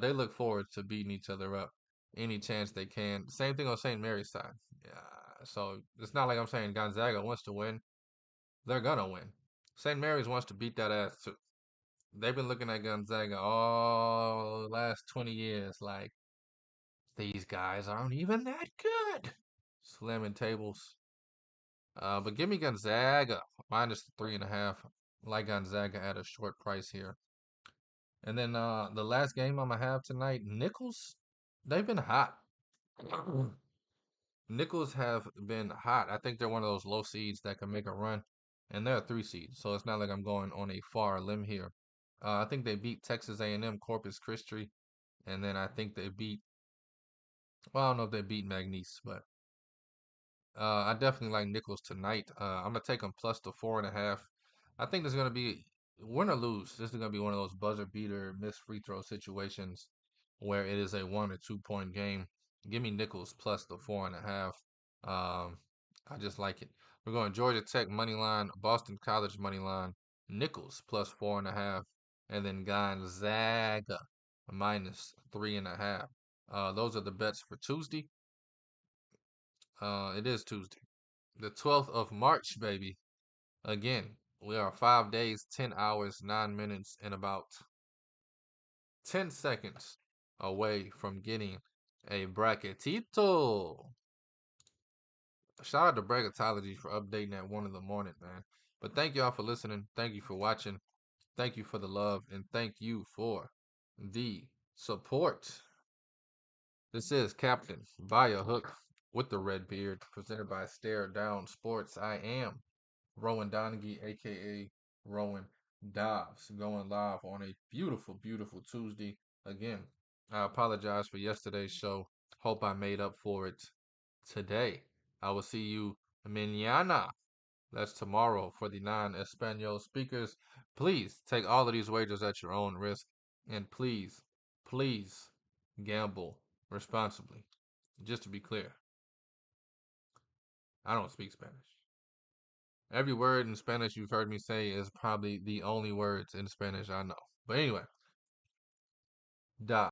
they look forward to beating each other up any chance they can. Same thing on St. Mary's side. So it's not like I'm saying Gonzaga wants to win. They're gonna win. St. Mary's wants to beat that ass too. They've been looking at Gonzaga all the last 20 years like these guys aren't even that good. Slamming tables. But give me Gonzaga minus 3.5. Like Gonzaga at a short price here. And then the last game I'm gonna have tonight, Nichols. They've been hot. Nichols have been hot. I think they're one of those low seeds that can make a run, and they're a 3 seed, so it's not like I'm going on a far limb here. I think they beat Texas A&M Corpus Christi, and then I think they beat. Well, I don't know if they beat McNeese, but I definitely like Nichols tonight. I'm gonna take them plus the 4.5. I think there's gonna be win or lose. This is gonna be one of those buzzer beater missed free throw situations where it is a 1 or 2 point game. Give me Nichols plus the 4.5. I just like it. We're going Georgia Tech money line, Boston College money line, Nichols plus 4.5, and then Gonzaga minus 3.5. Those are the bets for Tuesday. It is Tuesday, the 12th of March, baby. Again, we are 5 days, 10 hours, 9 minutes, and about 10 seconds away from getting a bracketito. Shout out to Bracketology for updating at 1 in the morning, man. But thank y'all for listening. Thank you for watching. Thank you for the love. And thank you for the support. This is Captain Via Hook with the Red Beard, presented by Stare Down Sports. I am Rowan Donaghy, aka Rowan Dobbs, going live on a beautiful, beautiful Tuesday. Again, I apologize for yesterday's show. Hope I made up for it today. I will see you mañana. That's tomorrow for the non-Espanol speakers. Please take all of these wagers at your own risk. And please, please gamble responsibly. Just to be clear, I don't speak Spanish. Every word in Spanish you've heard me say is probably the only words in Spanish I know. But anyway, da.